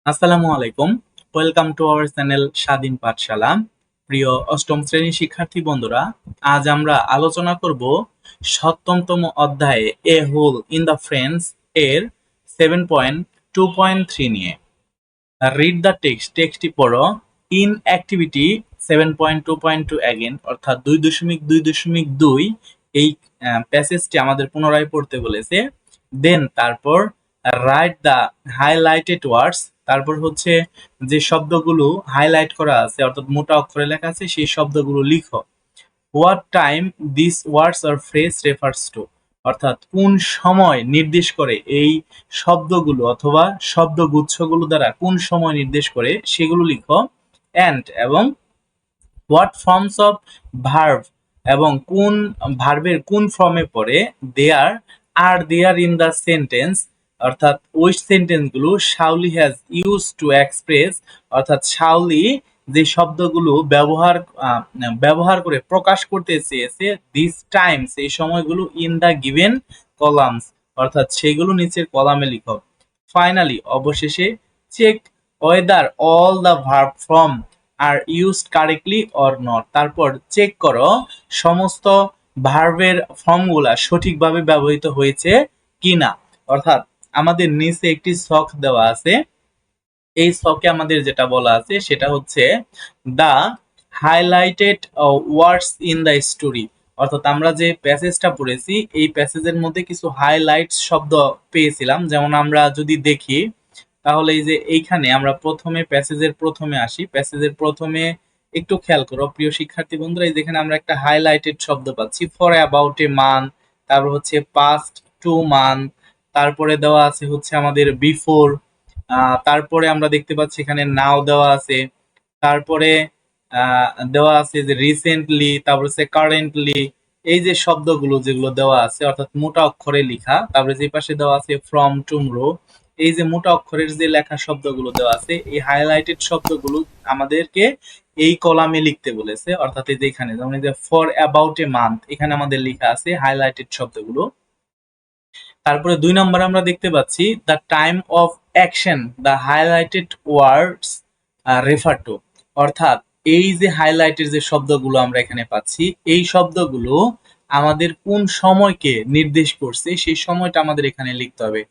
আসসালামু আলাইকুম। Welcome to our channel স্বাধীন পাঠশালা। প্রিয় অষ্টম শ্রেণীর শিক্ষার্থী বন্ধুরা, আজ আমরা আলোচনা করব সপ্তমতম অধ্যায়ে এ হোল ইন দ্য ফ্রেন্ডস এর 7.2.3 নিয়ে। রিড দ্য টেক্সটটি পড়ো। ইন অ্যাক্টিভিটি 7.2.2 অ্যাগেন অর্থাৎ 2.2.2 এই প্যাসেজটি আমাদের পুনরায় পড়তে বলেছে। দেন তারপর রাইট দ্য হাইলাইটেড ওয়ার্ডস, তারপর হচ্ছে যে শব্দগুলো হাইলাইট করা আছে অর্থাৎ মোটা অক্ষরে লেখা আছে সেই শব্দগুলো লিখো। What time this words or phrase refers to, অর্থাৎ কোন সময় নির্দেশ করে এই শব্দগুলো অথবা শব্দগুচ্ছগুলো দ্বারা কোন সময় নির্দেশ করে সেগুলো লিখো। অ্যান্ড এবং হোয়াট ফর্মস অফ ভার্ভ, এবং কোন ভার্বের কোন ফর্মে পড়ে দেয়ার আর দেয়ার ইন দ্য সেন্টেন্স, অর্থাৎ ওই সেন্টেন্সগুলো Shaoli has used to express, অর্থাৎ শাওলি যে শব্দগুলো ব্যবহার করে প্রকাশ করতে চেয়েছে দিস টাইমস এই সময়গুলো ইন দ্য গিভেন কলামস, অর্থাৎ সেগুলো নিচের কলামে লিখো। ফাইনালি অবশেষে check whether all the verb form are used correctly or not, তারপর চেক করো সমস্ত ভার্বের ফর্মগুলা সঠিকভাবে ব্যবহৃত হয়েছে কিনা। অর্থাৎ আমাদের নিচে একটি ছক দেওয়া আছে, এই ছকে আমাদের যেটা বলা আছে সেটা হচ্ছে the highlighted words in the story, অর্থাৎ আমরা যে প্যাসেজটা পড়েছি এই প্যাসেজের মধ্যে কিছু হাইলাইট শব্দ পেয়েছিলাম। যেমন আমরা যদি দেখি তাহলে এই যে এইখানে আমরা প্রথমে প্যাসেজের প্রথমে আসি, প্যাসেজের প্রথমে একটু খেয়াল করো প্রিয় শিক্ষার্থী বন্ধুরা, এই যেখানে আমরা একটা হাইলাইটেড শব্দ পাচ্ছি ফর অ্যাবাউট এ মান্থ, তারপর হচ্ছে পাস্ট 2 মান্থ, তারপরে দেওয়া আছে হচ্ছে আমাদের বিফোর, তারপরে আমরা দেখতে পাচ্ছি এখানে নাও দেওয়া আছে, তারপরে দেওয়া আছে যে রিসেন্টলি, তারপর হচ্ছে কারেন্টলি। এই যে শব্দগুলো যেগুলো দেওয়া আছে অর্থাৎ মোটা অক্ষরে লেখা, তারপরে যে পাশে দেওয়া আছে ফ্রম টুমরো, এই যে মোটা অক্ষরের যে লেখা শব্দগুলো দেওয়া আছে এই হাইলাইটেড শব্দগুলো আমাদেরকে এই কলামে লিখতে বলেছে। অর্থাৎ এই যে এখানে যেমন এই যে ফর অ্যাবাউট এ মান্থ এখানে আমাদের লেখা আছে হাইলাইটেড শব্দগুলো। তারপরে 2 নম্বরে আমরা দেখতে পাচ্ছি the time of action the highlighted words refer to, অর্থাৎ এই যে হাইলাইটের যে শব্দগুলো আমরা এখানে পাচ্ছি এই শব্দগুলো আমাদের কোন সময়কে নির্দেশ করছে সেই সময়টা আমাদের এখানে লিখতে হবে।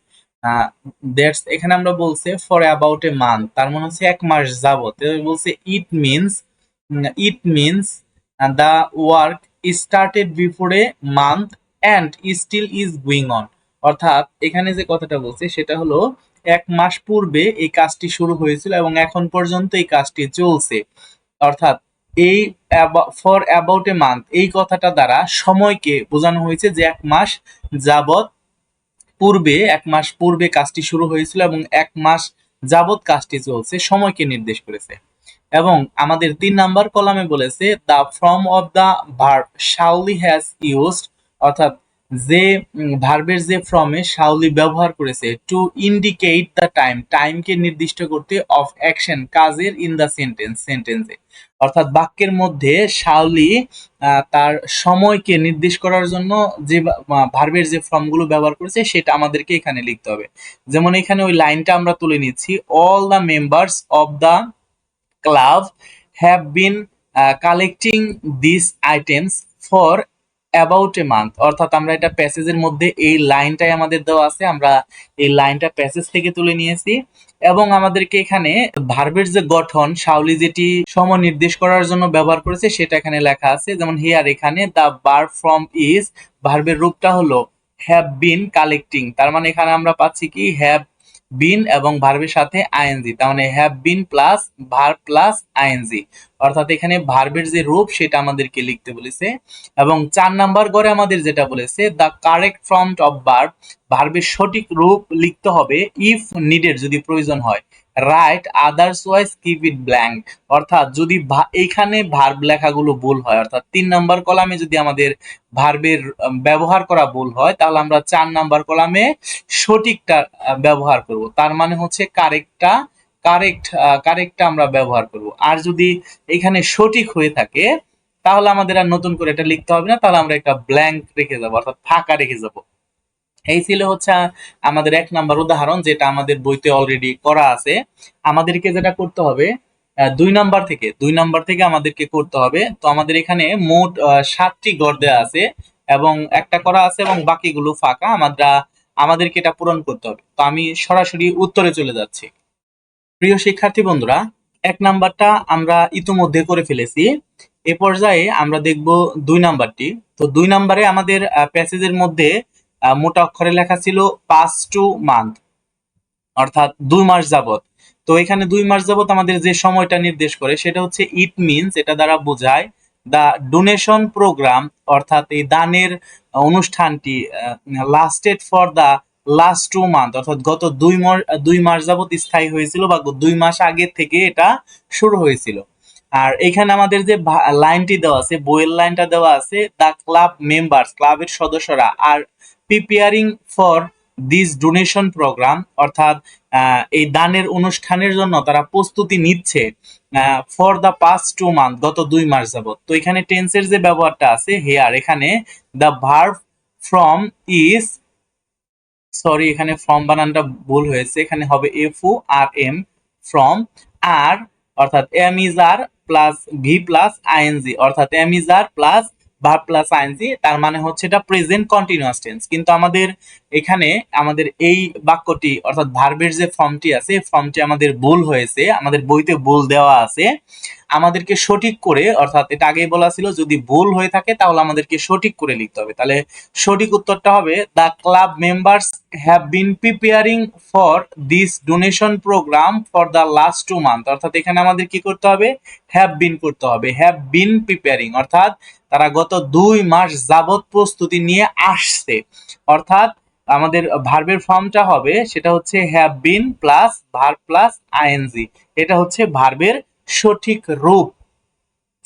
দ্যাটস এখানে আমরা বলছে ফর অ্যাবাউট এ মান্থ, তার মানে হচ্ছে 1 মাস যাবত। বলছে it means the work started before a month and still is going on, অর্থাৎ এখানে যে কথাটা বলছে সেটা হলো 1 মাস পূর্বে এই কাজটি শুরু হয়েছিল এবং এখন পর্যন্ত এই কাজটি চলছে। অর্থাৎ এই ফর অ্যাবাউট এ মান্থ এই কথাটা দ্বারা সময়কে বোঝানো হয়েছে যে 1 মাস যাবত পূর্বে 1 মাস পূর্বে কাজটি শুরু হয়েছিল এবং 1 মাস যাবত কাজটি চলছে, সময়কে নির্দেশ করেছে। এবং আমাদের 3 নাম্বার কলামে বলেছে the form of the verb Shaoli has used, অর্থাৎ যে ভার্বের যে ফর্মে শাওলি ব্যবহার করেছে টু ইন্ডিকেট দ্য টাইমকে নির্দিষ্ট করতে অফ অ্যাকশন কাজের ইন দ্য সেন্টেন্সে, অর্থাৎ বাক্যের মধ্যে শাওলি তার সময়কে নির্দেশ করার জন্য যে ভার্বের যে ফর্মগুলো ব্যবহার করেছে সেটা আমাদেরকে এখানে লিখতে হবে। যেমন এখানে ওই লাইনটা আমরা তুলে নিচ্ছি, all the members of the club have been collecting these items for about a month, অর্থাৎ আমরা এটা প্যাসেজের মধ্যে এই লাইনটাই আমাদের দেওয়া আছে, আমরা এই লাইনটা প্যাসেজ থেকে তুলে নিয়েছি। এবং আমাদেরকে এখানে ভার্বের যে গঠন শাওলি যেটি সময় নির্দেশ করার জন্য ব্যবহার করেছে সেটা এখানে লেখা আছে। যেমন হিয়ার এখানে দ্য ভার্ব ফর্ম ইজ, ভার্বের রূপটা হলো হ্যাভ বিন কালেক্টিং, তার মানে এখানে আমরা পাচ্ছি কি হ্যাভ বিন এবং ভার্বের সাথে আইএনজি, তার মানে have been plus verb plus ING, অর্থাৎ এখানে ভার্বের যে রূপ সেটা আমাদেরকে লিখতে বলেছে। এবং 4 নাম্বার ঘরে আমাদের যেটা বলেছে the correct form of verb, ভার্বের সঠিক রূপ লিখতে হবে ইফ নিডেড যদি প্রয়োজন হয়, right otherwise keep it blank, অর্থাৎ যদি এইখানে ভার্ব লেখাগুলো ভুল হয়, অর্থাৎ 3 নাম্বার কলামে যদি আমাদের ভার্বের ব্যবহার করা ভুল হয় তাহলে আমরা 4 নাম্বার কলামে সঠিকটা ব্যবহার করব, তার মানে হচ্ছে কারেক্টটা আমরা ব্যবহার করব। আর যদি এখানে সঠিক হয়ে থাকে তাহলে আমাদের আর নতুন করে এটা লিখতে হবে না, তাহলে আমরা একটা ব্ল্যাঙ্ক রেখে যাবো অর্থাৎ ফাঁকা রেখে যাব। এই ছিল হচ্ছে আমাদের 1 নাম্বার উদাহরণ, যেটা আমাদের বইতে অলরেডি করা আছে। আমাদেরকে যেটা করতে হবে 2 নাম্বার থেকে আমাদেরকে করতে হবে। তো আমাদের এখানে মোট 7টি ঘর দেওয়া আছে এবং একটা করা আছে এবং বাকিগুলো ফাঁকা। আমাদেরকে এটা পূরণ করতে হবে। তো আমি সরাসরি উত্তরে চলে যাচ্ছি। প্রিয় শিক্ষার্থী বন্ধুরা, 1 নাম্বারটা আমরা ইতিমধ্যে করে ফেলেছি। এ পর্যায়ে আমরা দেখব 2 নাম্বারটি। তো 2 নাম্বারে আমাদের প্যাসেজের মধ্যে মোটা অক্ষরে লেখা ছিল পাস টু মান্থ, অর্থাৎ 2 মাস যাবত। তো এখানে 2 মাস যাবত আমাদের যে সময়টা নির্দেশ করে সেটা হচ্ছে ইট মিনস, এটা দ্বারা বোঝায় দা ডোনেশন প্রোগ্রাম, অর্থাৎ এই দানের অনুষ্ঠানটি lasted for the last 2 month, অর্থাৎ গত 2 মাস যাবত স্থায়ী হয়েছিল বা 2 মাস আগে থেকে এটা শুরু হয়েছিল। আর এখানে আমাদের যে লাইনটি দেওয়া আছে, বইয়ের লাইনটা দেওয়া আছে, দা ক্লাব মেম্বার্স, ক্লাবের সদস্যরা are preparing for this donation program, অর্থাৎ এই দানের অনুষ্ঠানের জন্য তারা প্রস্তুতি নিচ্ছে ফর দ্য পাস্ট 2 মান্থ, গত 2 মাস যাবত। তো এখানে টেন্সের যে ব্যবহারটা আছে হেয়ার, এখানে the verb from is, sorry এখানে ফ্রম বানানটা ভুল হয়েছে, এখানে হবে F O R M, from. আর অর্থাৎ am is are plus V plus ING, অর্থাৎ am is are plus verb plus I N G, তার মানে হচ্ছে এটা প্রেজেন্ট কন্টিনিউয়াস টেন্স। কিন্তু আমাদের এখানে আমাদের এই বাক্যটি অর্থাৎ ভার্বের যে ফর্মটি আছে, ফর্মটি আমাদের ভুল হয়েছে, আমাদের বইতে ভুল দেওয়া আছে। আমাদেরকে সঠিক করে, অর্থাৎ এটা আগেই বলা ছিল যদি ভুল হয়ে থাকে তাহলে আমাদেরকে সঠিক করে লিখতে হবে। তাহলে সঠিক উত্তরটা হবে the club members have been preparing for this donation program for the last 2 month, অর্থাৎ এখানে আমাদের কি করতে হবে, হ্যাভ বিন করতে হবে। হ্যাভ বিন প্রিপেয়ারিং অর্থাৎ তারা গত 2 মাস যাবত প্রস্তুতি নিয়ে আসছে, অর্থাৎ আমাদের ভার্বের ফর্মটা হবে সেটা হচ্ছে have been plus verb plus ING, এটা হচ্ছে ভার্বের সঠিক রূপ।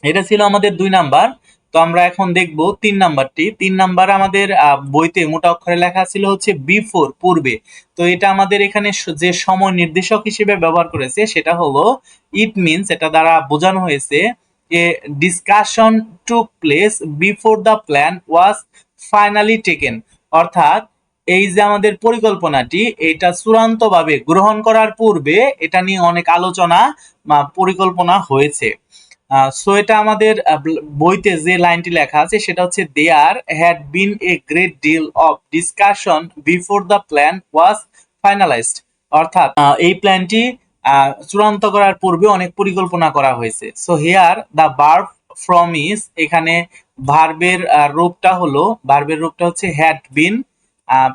এটা ছিল আমাদের 2 নাম্বার। তো আমরা এখন দেখব 3 নাম্বারটি। 3 নাম্বার আমাদের বইতে মোটা অক্ষরে লেখা ছিল হচ্ছে বিফোর, পূর্বে। তো এটা আমাদের এখানে যে সময় নির্দেশক হিসেবে ব্যবহার করেছে সেটা হলো ইট মিনস, এটা দ্বারা বোঝানো হয়েছে এ discussion took place before the plan was finally taken, অর্থাৎ এই যে আমাদের পরিকল্পনাটি এটা চূড়ান্তভাবে গ্রহণ করার পূর্বে এটা নিয়ে অনেক আলোচনা বা পরিকল্পনা হয়েছে। সো এটা আমাদের বইতে যে লাইনটি লেখা আছে সেটা হচ্ছে there had been a great deal of discussion before the plan was finalised, অর্থাৎ এই প্ল্যানটি চূড়ান্ত করার পূর্বে অনেক পরিকল্পনা করা হয়েছে। So here the verb from is, এখানে ভার্বের রূপটা হচ্ছে had been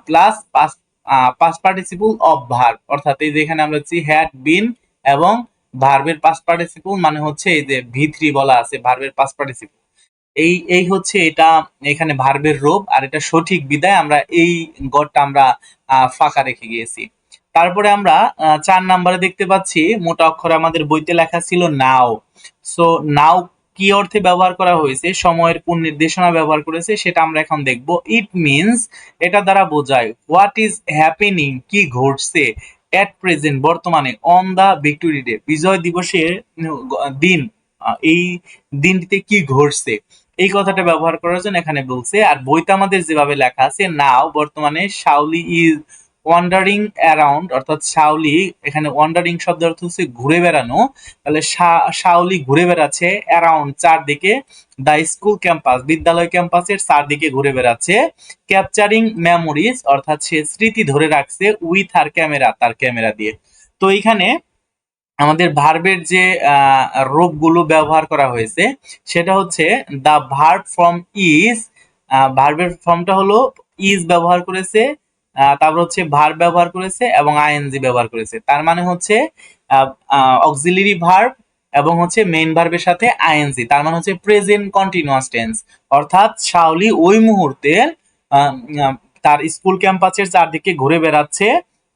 plus past participle of verb, অর্থাৎ এই যে এখানে আমরা হচ্ছে হ্যাড বিন এবং ভার্বের পাস্ট পার্টিসিপল মানে হচ্ছে এই যে ভি3 বলা আছে ভার্বের পাস্ট পার্টিসিপল, এই এই হচ্ছে এটা এখানে ভার্বের রূপ। আর এটা সঠিক বিদায় আমরা এই গড়টা আমরা ফাঁকা রেখে গিয়েছি। তারপরে আমরা 4 নাম্বারে দেখতে পাচ্ছি মোটা অক্ষরে আমাদের বইতে লেখা ছিল নাও। সো নাও কি অর্থে ব্যবহার করা হয়েছে, সময়ের কোন নির্দেশনা ব্যবহার করেছে সেটা আমরা এখন দেখব। ইট মিনস, এটা দ্বারা বোঝায় হোয়াট ইজ হ্যাপেনিং, কি ঘটছে, এট প্রেজেন্ট, বর্তমানে, অন দা ভিক্টোরি ডে, বিজয় দিবসের দিন, এই দিনটিতে কি ঘটছে, এই কথাটা ব্যবহার করার জন্য এখানে বলছে। আর বইতে আমাদের যেভাবে লেখা আছে নাও, বর্তমানে শাওলি ইজ ওয়ান্ডারিং অ্যারাউন্ড, অর্থাৎ শাওলি, এখানে ওয়ান্ডারিং শব্দের অর্থ হচ্ছে ঘুরে বেড়ানো, তাহলে শাওলি ঘুরে বেড়াচ্ছে অ্যারাউন্ড, চারদিকে, দা স্কুল ক্যাম্পাস, বিদ্যালয় ক্যাম্পাসের চারদিকে ঘুরে বেড়াচ্ছে, ক্যাপচারিং মেমোরিজ, অর্থাৎ সে স্মৃতি ধরে রাখছে, উইথ আর ক্যামেরা, তার ক্যামেরা দিয়ে। তো এখানে আমাদের ভার্বের যে রূপগুলো ব্যবহার করা হয়েছে সেটা হচ্ছে দা ভার্ব ফ্রম ইজ, ভার্বের ফর্মটা হলো ইজ ব্যবহার করেছে, তারপর হচ্ছে ভার্ব ব্যবহার করেছে এবং আইএনজি ব্যবহার করেছে, তার মানে হচ্ছে অক্সিলারি ভার্ব এবং হচ্ছে মেইন ভার্বের সাথে আইএনজি, তার মানে হচ্ছে প্রেজেন্ট কন্টিনিউয়াস টেন্স, অর্থাৎ শাওলি ওই মুহূর্তে আহ, আহ, তার স্কুল ক্যাম্পাসের চারদিকে ঘুরে বেড়াচ্ছে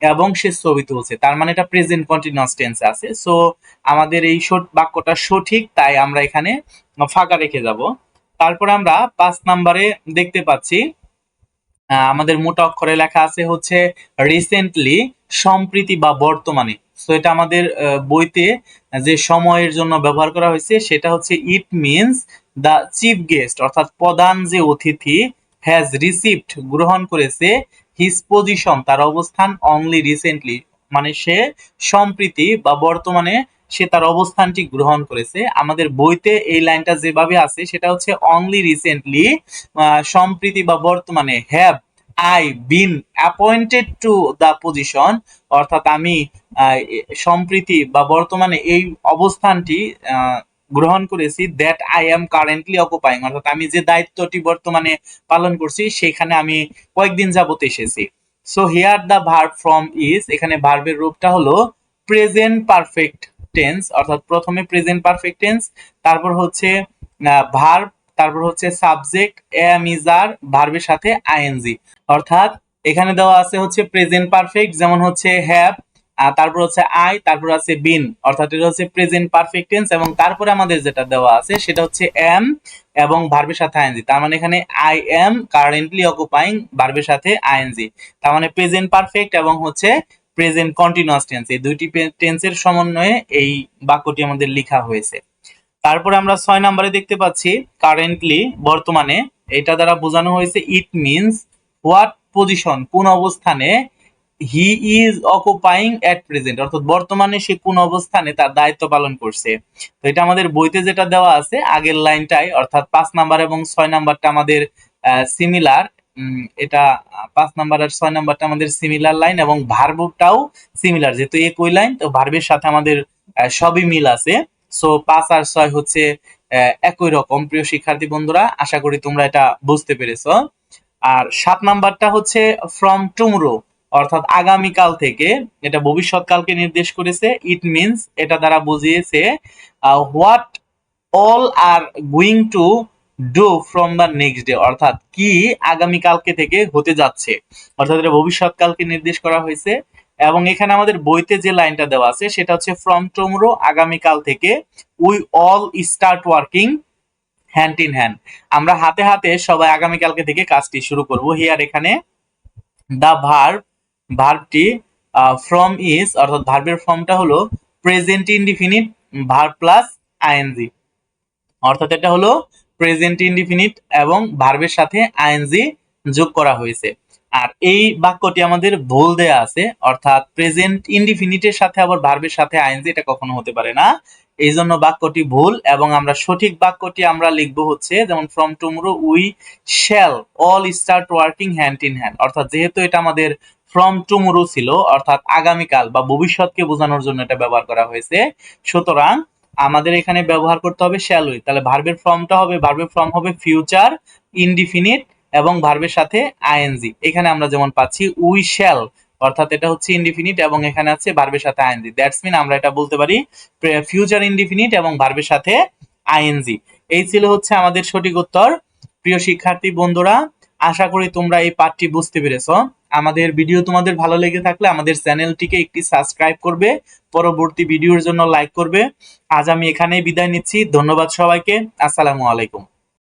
এবং সে ছবি তুলছে, তার মানে এটা প্রেজেন্ট কন্টিনিউয়াস টেন্সে আছে। সো আমাদের এই বাক্যটা সঠিক, তাই আমরা এখানে ফাঁকা রেখে যাব। তারপরে আমরা 5 নাম্বারে দেখতে পাচ্ছি আমাদের মোটা অক্ষরে লেখা আছে হচ্ছে রিসেন্টলি, সম্প্রতি বা বর্তমানে। সো এটা আমাদের বইতে যে সময়ের জন্য ব্যবহার করা হয়েছে সেটা হচ্ছে ইট মিনস দ্য চিফ গেস্ট, অর্থাৎ প্রধান যে অতিথি, হ্যাজ রিসিভড, গ্রহণ করেছে, হিজ পজিশন তার অবস্থান অনলি রিসেন্টলি মানে সে সম্প্রতি বা বর্তমানে সে তার অবস্থানটি গ্রহণ করেছে। আমাদের বইতে এই লাইনটা যেভাবে আছে সেটা হচ্ছে অনলি রিসেন্টলি সম্প্রতি বা বর্তমানে have I been appointed to the position, অর্থাৎ আমি সম্প্রতি বা বর্তমানে এই অবস্থানটি গ্রহণ করেছি that I am currently occupying, অর্থাৎ আমি যে দায়িত্বটি বর্তমানে পালন করছি সেখানে আমি কয়েকদিন যাবত এসেছি। So here the verb from is, এখানে ভার্বের রূপটা হলো প্রেজেন্ট পারফেক্ট টেন্স, অর্থাৎ প্রথমে প্রেজেন্ট পারফেক্ট টেন্স, তারপর হচ্ছে ভার্ব, তারপর হচ্ছে সাবজেক্ট এম ইজ আর, ভার্বের সাথে আইএনজি। অর্থাৎ এখানে দেওয়া আছে হচ্ছে প্রেজেন্ট পারফেক্ট, যেমন হচ্ছে হ্যাভ, তারপর হচ্ছে আই, তারপর আছে বিন, অর্থাৎ এটা হচ্ছে প্রেজেন্ট পারফেক্ট টেন্স, এবং তারপরে আমাদের যেটা দেওয়া আছে সেটা হচ্ছে এম এবং ভার্বের সাথে আইএনজি। তার মানে এখানে আই এম কারেন্টলি অকুপাইং, ভার্বের সাথে আইএনজি, তার মানে প্রেজেন্ট পারফেক্ট এবং হচ্ছে প্রেজেন্ট কন্টিনিউয়াস টেন্স, এই দুইটি টেন্সের সমন্বয়ে এই বাক্যটি আমাদের লেখা হয়েছে। তারপরে আমরা 6 নম্বরে দেখতে পাচ্ছি কারেন্টলি, বর্তমানে। এটা দ্বারা বোঝানো হয়েছে ইট মিনস হোয়াট পজিশন, কোন অবস্থানে, he is occupying at present, অর্থাৎ বর্তমানে সে কোন অবস্থানে তার দায়িত্ব পালন করছে। তো এটা আমাদের বইতে যেটা দেওয়া আছে আগের লাইনটাই, অর্থাৎ 5 নাম্বার এবং 6 নাম্বারটা আমাদের সিমিলার। এটা 5 নাম্বার আর 6 নাম্বারটা আমাদের সিমিলার লাইন, এবং ভার্বটাও সিমিলার, যেহেতু একই লাইন তো ভার্বের সাথে আমাদের সবই মিল আছে। সো 5 আর 6 হচ্ছে একই রকম। প্রিয় শিক্ষার্থী বন্ধুরা, আশা করি তোমরা এটা বুঝতে পেরেছো। আর 7 নাম্বারটা হচ্ছে ফ্রম টুমরো, অর্থাৎ আগামীকাল থেকে, এটা ভবিষ্যৎকালকে নির্দেশ করেছে। ইট মিনস, এটা দ্বারা বুঝিয়েছে what all are going to do from the next day, অর্থাৎ কি আগামীকালকে থেকে হতে যাচ্ছে, অর্থাৎ এটা ভবিষ্যৎকালকে নির্দেশ করা হয়েছে। এবং এখানে আমাদের বইতে যে লাইনটা দেওয়া আছে সেটা হচ্ছে ফ্রম টুমরো, আগামীকাল থেকে, we all start working hand in hand, আমরা হাতে হাতে সবাই আগামীকালকে থেকে কাজটি শুরু করব। হিয়ার এখানে দা ভার্ব, ভার্বটি ফ্রম ইজ, অর্থাৎ ভার্বের ফর্মটা হলো present indefinite verb plus ING, অর্থাৎ এটা হলো প্রেজেন্ট ইনডিফিনিট এবং ভার্বের সাথে আইএনজি যোগ করা হয়েছে। আর এই বাক্যটি আমাদের ভুল দেয়া আছে, অর্থাৎ প্রেজেন্ট ইনডিফিনিটের সাথে আবার ভার্বের সাথে আইএনজি, এটা কখনো হতে পারে না। এই জন্য বাক্যটি ভুল, এবং আমরা সঠিক বাক্যটি আমরা লিখবো হচ্ছে যেমন from tomorrow we shall all start working hand in hand, অর্থাৎ যেহেতু এটা আমাদের ফ্রম টুমরো ছিল, অর্থাৎ আগামীকাল বা ভবিষ্যৎকে বোঝানোর জন্য এটা ব্যবহার করা হয়েছে, সুতরাং আমাদের এখানে ব্যবহার করতে হবে শ্যাল উই। তাহলে ভার্বের ফর্মটা হবে, ভার্বের ফর্ম হবে ফিউচার ইনডিফিনিট এবং ভার্বের সাথে আইএনজি। এখানে আমরা যেমন পাচ্ছি উই শ্যাল, অর্থাৎ এটা হচ্ছে ইনডিফিনিট এবং এখানে আছে ভার্বের সাথে আইএনজি, দ্যাটস মিন আমরা এটা বলতে পারি ফিউচার ইনডিফিনিট এবং ভার্বের সাথে আইএনজি। এই ছিল হচ্ছে আমাদের সঠিক উত্তর। প্রিয় শিক্ষার্থী বন্ধুরা, আশা করি তোমরা এই পাঠটি বুঝতে পেরেছো। আমাদের ভিডিও তোমাদের ভালো লেগে থাকলে আমাদের চ্যানেলটিকে একটি সাবস্ক্রাইব করবে, পরবর্তী ভিডিওর জন্য লাইক করবে। আজ আমি এখানেই বিদায় নিচ্ছি, ধন্যবাদ সবাইকে, আসসালামু আলাইকুম।